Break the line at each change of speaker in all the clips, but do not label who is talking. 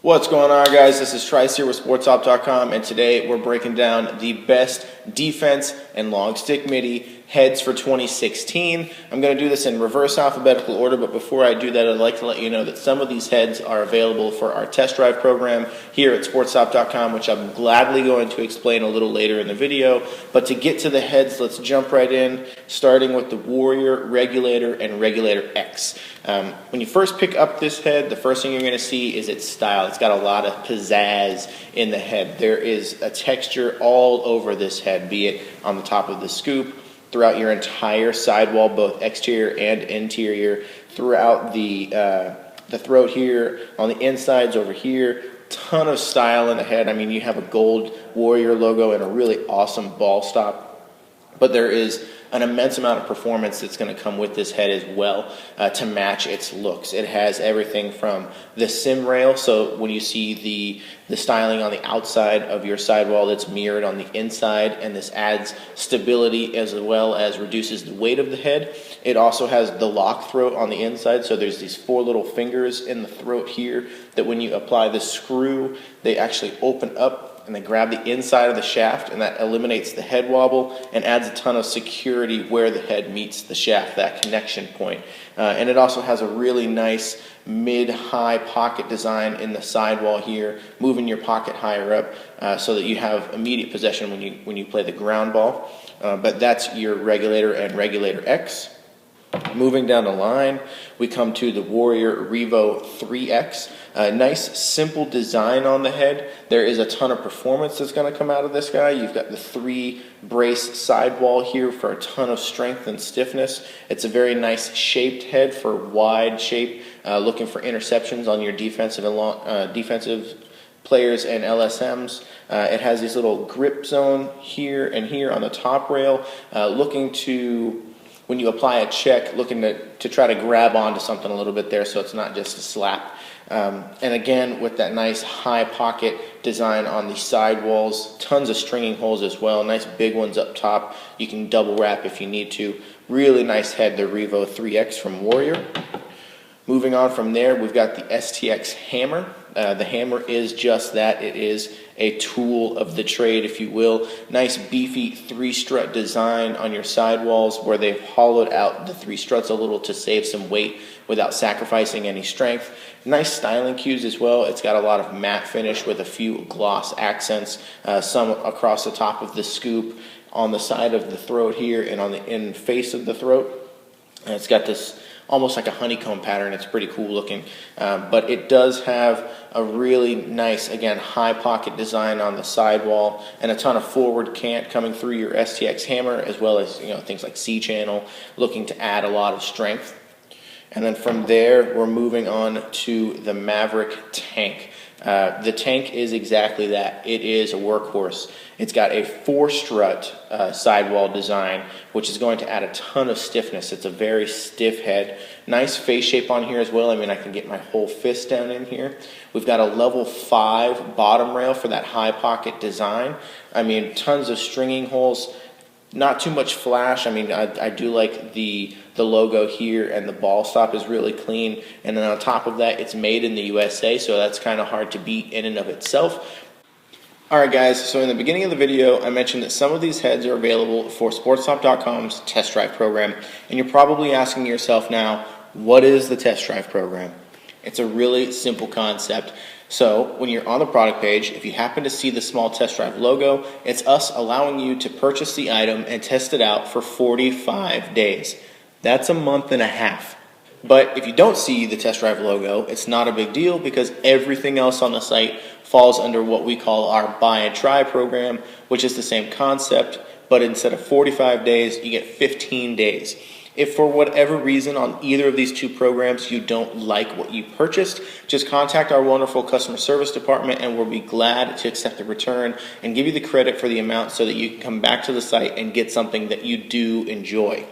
What's going on, guys? This is Trice here with SportStop.com, and today we're breaking down the best defense and long stick MIDI heads for 2016. I'm going to do this in reverse alphabetical order, but before I do that, I'd like to let you know that some of these heads are available for our test drive program here at SportStop.com, which I'm gladly going to explain a little later in the video. But to get to the heads, let's jump right in, starting with the Warrior, Regulator, and Regulator X. When you first pick up this head, the first thing you're going to see is its style. It's got a lot of pizzazz in the head. There is a texture all over this head, be it on the top of the scoop, throughout your entire sidewall, both exterior and interior, throughout the throat here, on the insides over here. Ton of style in the head. I mean, you have a gold Warrior logo and a really awesome ball stop, but there is an immense amount of performance that's going to come with this head as well to match its looks. It has everything from the sim rail, so when you see the styling on the outside of your sidewall, that's mirrored on the inside, and this adds stability as well as reduces the weight of the head. It also has the lock throat on the inside, so there's these 4 little fingers in the throat here that when you apply the screw, they actually open up and they grab the inside of the shaft, and that eliminates the head wobble and adds a ton of security where the head meets the shaft, that connection point. And it also has a really nice mid-high pocket design in the sidewall here, moving your pocket higher up so that you have immediate possession when you play the ground ball. But that's your Regulator and Regulator X. Moving down the line, we come to the Warrior Revo 3X. Nice, simple design on the head. There is a ton of performance that's going to come out of this guy. You've got the 3-brace sidewall here for a ton of strength and stiffness. It's a very nice shaped head for wide shape, looking for interceptions on your defensive and defensive players and LSMs. It has this little grip zone here and here on the top rail, looking to, when you apply a check, looking to try to grab onto something a little bit there so it's not just a slap. And again, with that nice high pocket design on the sidewalls, tons of stringing holes as well, nice big ones up top. You can double wrap if you need to. Really nice head, the Revo 3X from Warrior. Moving on from there, we've got the STX Hammer. The Hammer is just that. It is a tool of the trade, if you will. Nice beefy 3-strut design on your sidewalls where they've hollowed out the 3 struts a little to save some weight without sacrificing any strength. Nice styling cues as well. It's got a lot of matte finish with a few gloss accents, some across the top of the scoop, on the side of the throat here, and on the face of the throat. And it's got this almost like a honeycomb pattern. It's pretty cool looking, but it does have a really nice, again, high pocket design on the sidewall and a ton of forward cant coming through your STX Hammer, as well as things like C-channel, looking to add a lot of strength. And then from there, we're moving on to the Maverik Tank. The Tank is exactly that. It is a workhorse. It's got a 4-strut sidewall design, which is going to add a ton of stiffness. It's a very stiff head. Nice face shape on here as well. I mean, I can get my whole fist down in here. We've got a level 5 bottom rail for that high pocket design. I mean, tons of stringing holes. Not too much flash. I mean, I do like the logo here, and the ball stop is really clean. And then on top of that, it's made in the USA, so that's kind of hard to beat in and of itself. Alright guys, so in the beginning of the video, I mentioned that some of these heads are available for SportStop.com's test drive program. And you're probably asking yourself now, what is the test drive program? It's a really simple concept. So when you're on the product page, if you happen to see the small test drive logo, it's us allowing you to purchase the item and test it out for 45 days. That's a month and a half. But if you don't see the test drive logo, it's not a big deal, because everything else on the site falls under what we call our buy and try program, which is the same concept, but instead of 45 days, you get 15 days. If for whatever reason on either of these 2 programs you don't like what you purchased, just contact our wonderful customer service department and we'll be glad to accept the return and give you the credit for the amount so that you can come back to the site and get something that you do enjoy.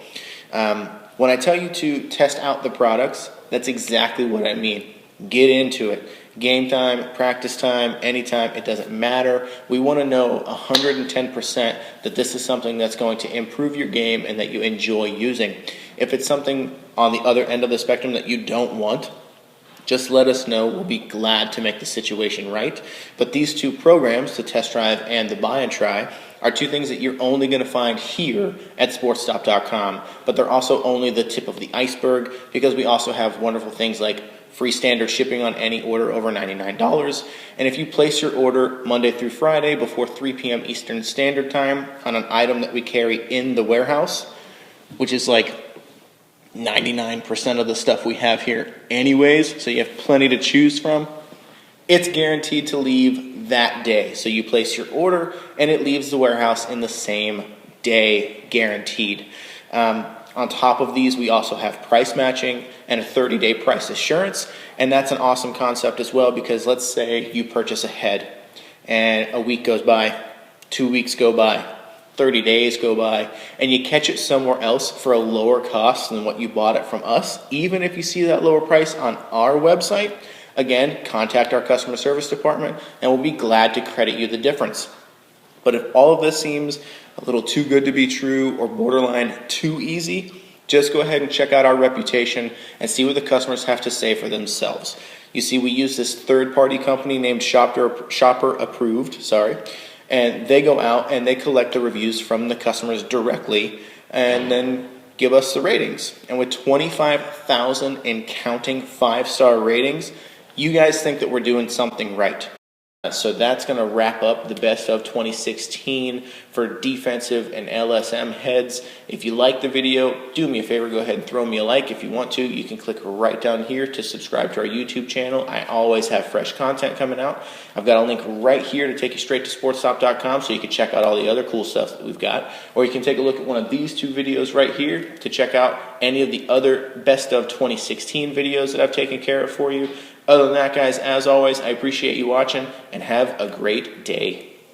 When I tell you to test out the products, that's exactly what I mean. Get into it. Game time, practice time, anytime, it doesn't matter. We want to know 110% that this is something that's going to improve your game and that you enjoy using. If it's something on the other end of the spectrum that you don't want, just let us know. We'll be glad to make the situation right. But these two programs, the test drive and the buy and try, are two things that you're only going to find here at SportStop.com, but they're also only the tip of the iceberg, because we also have wonderful things like free standard shipping on any order over $99. And if you place your order Monday through Friday before 3 p.m. Eastern Standard Time on an item that we carry in the warehouse, which is like 99% of the stuff we have here anyways, so you have plenty to choose from, it's guaranteed to leave that day. So you place your order and it leaves the warehouse in the same day, guaranteed. On top of these, we also have price matching and a 30-day price assurance, and that's an awesome concept as well, because let's say you purchase a head and a week goes by, 2 weeks go by, 30 days go by, and you catch it somewhere else for a lower cost than what you bought it from us. Even if you see that lower price on our website, again, contact our customer service department and we'll be glad to credit you the difference. But if all of this seems a little too good to be true or borderline too easy, just go ahead and check out our reputation and see what the customers have to say for themselves. You see, we use this third-party company named Shopper Approved, and they go out and they collect the reviews from the customers directly and then give us the ratings. And with 25,000 and counting 5-star ratings, you guys think that we're doing something right. So that's going to wrap up the best of 2016 for defensive and LSM heads. If you like the video, do me a favor, go ahead and throw me a like. If you want to, you can click right down here to subscribe to our YouTube channel. I always have fresh content coming out. I've got a link right here to take you straight to SportStop.com so you can check out all the other cool stuff that we've got. Or you can take a look at one of these two videos right here to check out any of the other best of 2016 videos that I've taken care of for you. Other than that, guys, as always, I appreciate you watching and have a great day.